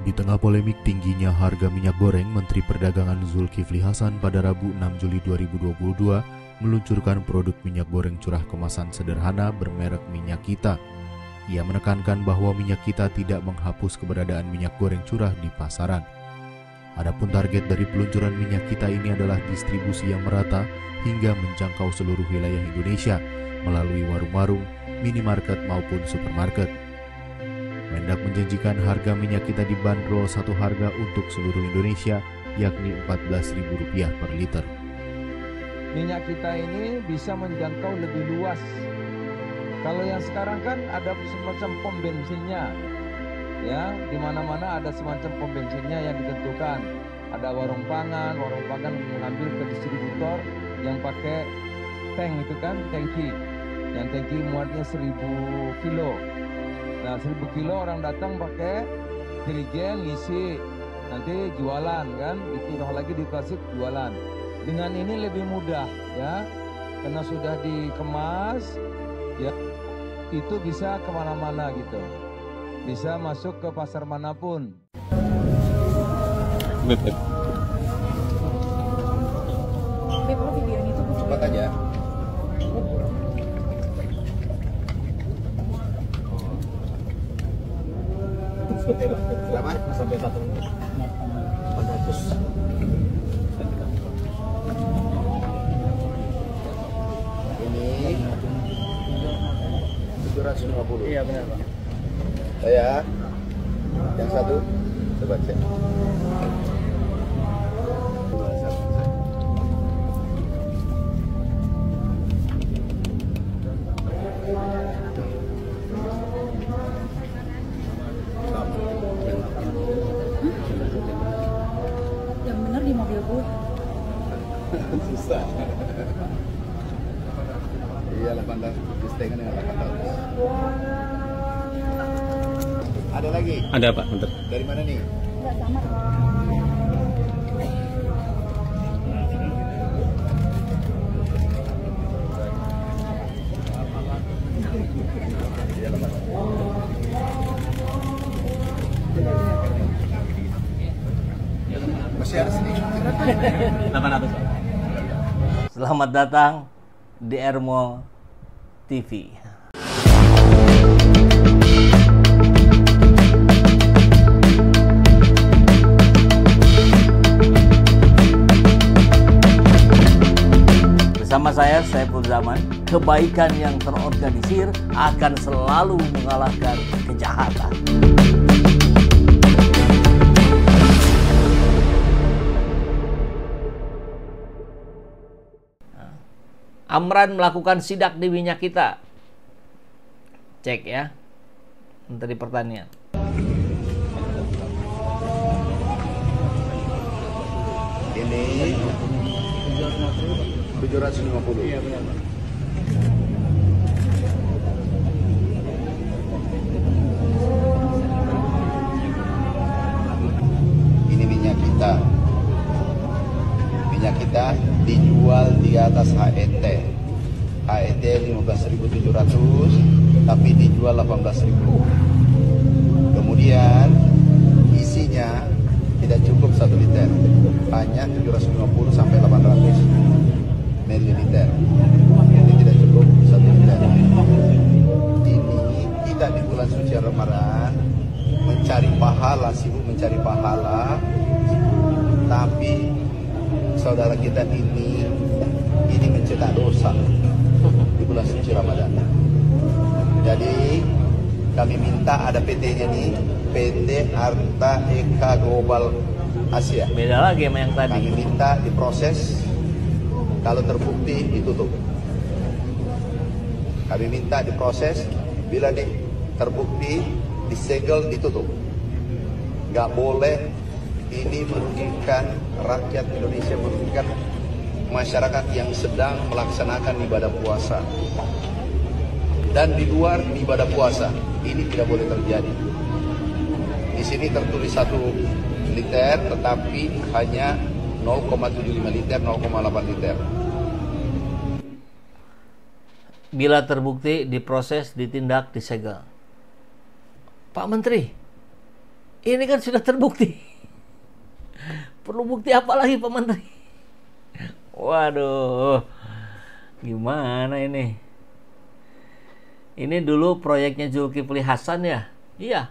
Di tengah polemik tingginya harga minyak goreng, Menteri Perdagangan Zulkifli Hasan pada Rabu 6 Juli 2022 meluncurkan produk minyak goreng curah kemasan sederhana bermerek Minyak Kita. Ia menekankan bahwa minyak kita tidak menghapus keberadaan minyak goreng curah di pasaran. Adapun target dari peluncuran minyak kita ini adalah distribusi yang merata hingga menjangkau seluruh wilayah Indonesia melalui warung-warung, minimarket maupun supermarket. Mendak menjanjikan harga minyak kita dibanderol satu harga untuk seluruh Indonesia, yakni Rp14.000 per liter. Minyak kita ini bisa menjangkau lebih luas. Kalau yang sekarang kan ada semacam pom bensinnya, ya, di mana-mana ada semacam pom bensinnya yang ditentukan. Ada warung pangan mengambil ke distributor yang pakai tank itu kan, tangki. Yang tangki muatnya 1000 kilo. Nah, 1000 kilo orang datang pakai jerigen ngisi, nanti jualan kan, dituduh lagi dikasih jualan. Dengan ini lebih mudah ya, karena sudah dikemas, ya itu bisa kemana-mana gitu, bisa masuk ke pasar manapun. Beb, videonya itu cepat aja. Berapa? Sampai 1.400. Ini 750. Iya benar Pak. Saya yang satu coba cek. Yang bener di mobil gue. Susah. Iya 800, disetengan dengan 800. Ada lagi? Ada Pak, bentar. Dari mana nih? Enggak sama. Masih ada sedikit. 800. Selamat datang di Ermo TV. Bersama saya, Saiful Zaman, kebaikan yang terorganisir akan selalu mengalahkan kejahatan. Amran melakukan sidak di Minyak Kita. Cek ya, Menteri Pertanian. Ini 750. Iya benar. Ini minyak kita. Minyak kita dijual di atas HET. HET 15.700, tapi dijual 18.000. Kemudian isinya tidak cukup 1 liter, hanya 750 sampai 800 mililiter. Jadi tidak cukup 1 liter. Ini kita di bulan suci Ramadan mencari pahala, sibuk mencari pahala, tapi saudara kita ini mencetak dosa di bulan suci Ramadan. Jadi kami minta ada PT-nya nih, PT Arta Eka Global Asia. Beda lagi sama yang tadi. Kami minta diproses, kalau terbukti ditutup. Kami minta diproses, bila terbukti disegel ditutup. Nggak boleh, ini merugikan rakyat Indonesia, merugikan masyarakat yang sedang melaksanakan ibadah puasa. Dan di luar ibadah puasa, ini tidak boleh terjadi. Di sini tertulis 1 liter, tetapi hanya 0,75 liter, 0,8 liter. Bila terbukti, diproses, ditindak, disegel. Pak Menteri, Ini kan sudah terbukti. Perlu bukti apa lagi Pak Menteri? Waduh, gimana ini? Ini dulu proyeknya Zulkifli Hasan ya? Iya.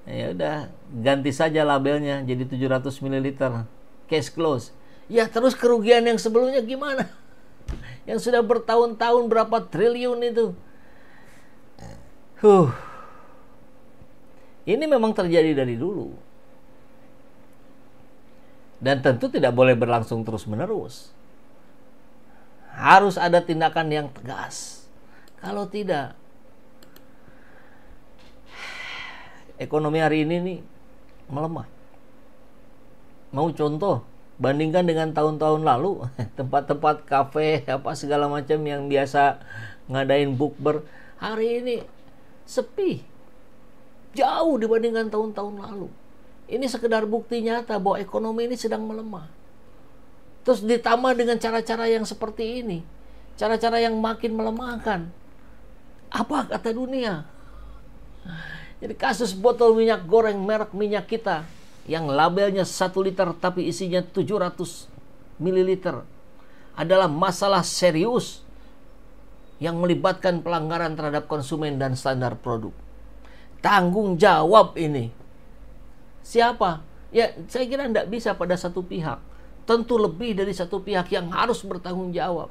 Ya udah, ganti saja labelnya jadi 700 ml. Case close. Ya terus kerugian yang sebelumnya gimana? Yang sudah bertahun-tahun berapa triliun itu? Ini memang terjadi dari dulu. Dan tentu tidak boleh berlangsung terus-menerus. Harus ada tindakan yang tegas. Kalau tidak, ekonomi hari ini nih melemah. Mau contoh, bandingkan dengan tahun-tahun lalu, tempat-tempat kafe apa segala macam yang biasa ngadain bukber, hari ini sepi. Jauh dibandingkan tahun-tahun lalu. Ini sekedar bukti nyata bahwa ekonomi ini sedang melemah. Terus ditambah dengan cara-cara yang seperti ini, cara-cara yang makin melemahkan. Apa kata dunia? Jadi kasus botol minyak goreng merek minyak kita yang labelnya 1 liter tapi isinya 700 ml adalah masalah serius yang melibatkan pelanggaran terhadap konsumen dan standar produk. Tanggung jawab ini. Siapa? Ya, saya kira tidak bisa pada satu pihak. Tentu lebih dari satu pihak yang harus bertanggung jawab.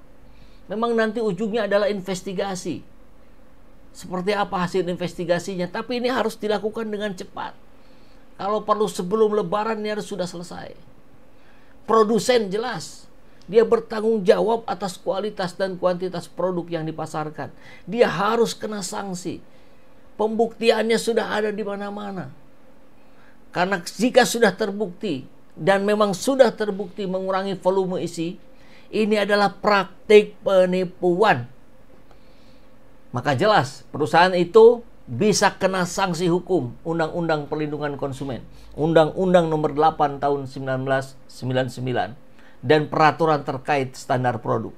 Memang nanti ujungnya adalah investigasi. Seperti apa hasil investigasinya, tapi ini harus dilakukan dengan cepat. Kalau perlu sebelum lebaran ini harus sudah selesai. Produsen jelas, dia bertanggung jawab atas kualitas dan kuantitas produk yang dipasarkan. Dia harus kena sanksi. Pembuktiannya sudah ada di mana-mana. Karena jika sudah terbukti, dan memang sudah terbukti mengurangi volume isi, ini adalah praktik penipuan. Maka jelas perusahaan itu bisa kena sanksi hukum Undang-Undang Perlindungan Konsumen, Undang-Undang Nomor 8 Tahun 1999, dan peraturan terkait standar produk.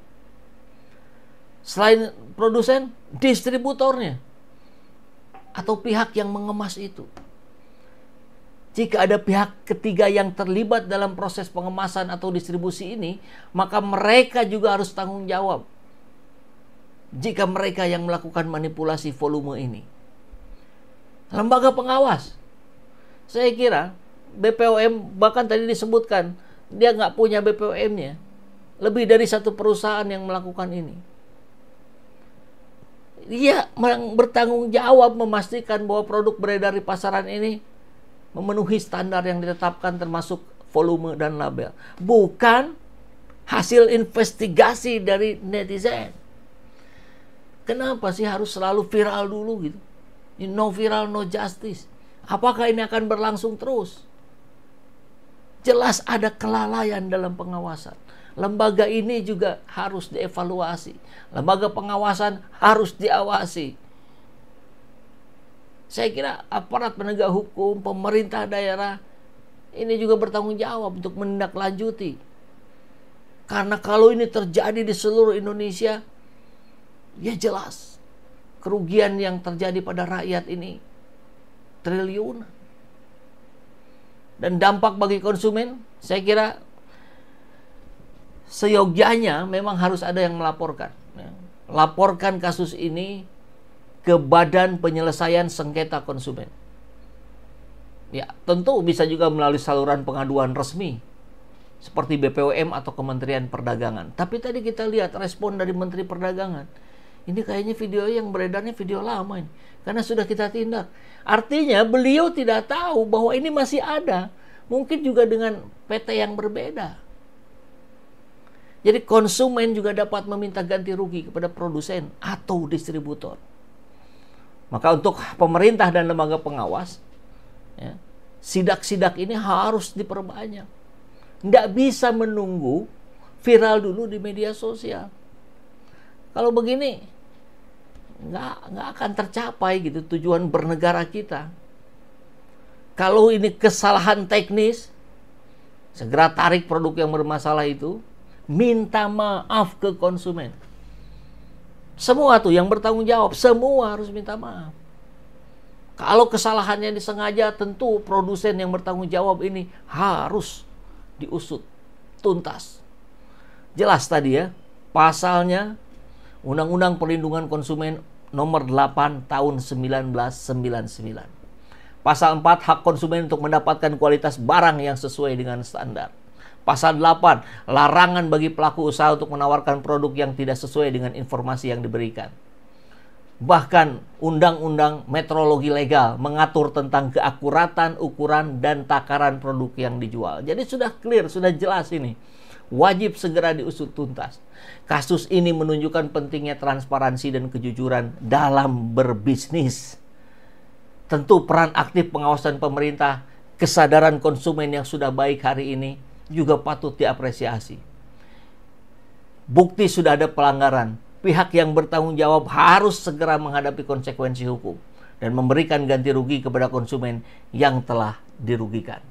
Selain produsen, distributornya atau pihak yang mengemas itu. Jika ada pihak ketiga yang terlibat dalam proses pengemasan atau distribusi ini, maka mereka juga harus tanggung jawab. Jika mereka yang melakukan manipulasi volume ini. Lembaga pengawas. Saya kira BPOM, bahkan tadi disebutkan, dia nggak punya BPOM-nya. Lebih dari satu perusahaan yang melakukan ini. Dia bertanggung jawab memastikan bahwa produk beredar di pasaran ini memenuhi standar yang ditetapkan termasuk volume dan label. Bukan hasil investigasi dari netizen. Kenapa sih harus selalu viral dulu gitu? No viral, no justice. Apakah ini akan berlangsung terus? Jelas ada kelalaian dalam pengawasan. Lembaga ini juga harus dievaluasi. Lembaga pengawasan harus diawasi. Saya kira aparat penegak hukum, pemerintah daerah, ini juga bertanggung jawab untuk menindaklanjuti. Karena kalau ini terjadi di seluruh Indonesia, ya jelas kerugian yang terjadi pada rakyat ini triliunan. Dan dampak bagi konsumen, saya kira seyogyanya memang harus ada yang melaporkan. Laporkan kasus ini ke Badan Penyelesaian Sengketa Konsumen. Ya, tentu bisa juga melalui saluran pengaduan resmi seperti BPOM atau Kementerian Perdagangan. Tapi tadi kita lihat respon dari Menteri Perdagangan. Ini kayaknya video yang beredarnya video lama ini, karena sudah kita tindak. Artinya beliau tidak tahu bahwa ini masih ada. Mungkin juga dengan PT yang berbeda. Jadi konsumen juga dapat meminta ganti rugi kepada produsen atau distributor. Maka untuk pemerintah dan lembaga pengawas, ya, sidak-sidak ini harus diperbanyak. Nggak bisa menunggu viral dulu di media sosial. Kalau begini, nggak akan tercapai gitu tujuan bernegara kita. Kalau ini kesalahan teknis, segera tarik produk yang bermasalah itu, minta maaf ke konsumen. Semua tuh yang bertanggung jawab, semua harus minta maaf. Kalau kesalahannya disengaja, tentu produsen yang bertanggung jawab ini harus diusut tuntas. Jelas tadi ya, pasalnya Undang-Undang Perlindungan Konsumen nomor 8 tahun 1999. Pasal 4, hak konsumen untuk mendapatkan kualitas barang yang sesuai dengan standar. Pasal 8, larangan bagi pelaku usaha untuk menawarkan produk yang tidak sesuai dengan informasi yang diberikan. Bahkan Undang-Undang Metrologi Legal mengatur tentang keakuratan ukuran dan takaran produk yang dijual. Jadi sudah clear, sudah jelas ini. Wajib segera diusut tuntas. Kasus ini menunjukkan pentingnya transparansi dan kejujuran dalam berbisnis. Tentu peran aktif pengawasan pemerintah, kesadaran konsumen yang sudah baik hari ini juga patut diapresiasi. Bukti sudah ada pelanggaran. Pihak yang bertanggung jawab harus segera menghadapi konsekuensi hukum dan memberikan ganti rugi kepada konsumen yang telah dirugikan.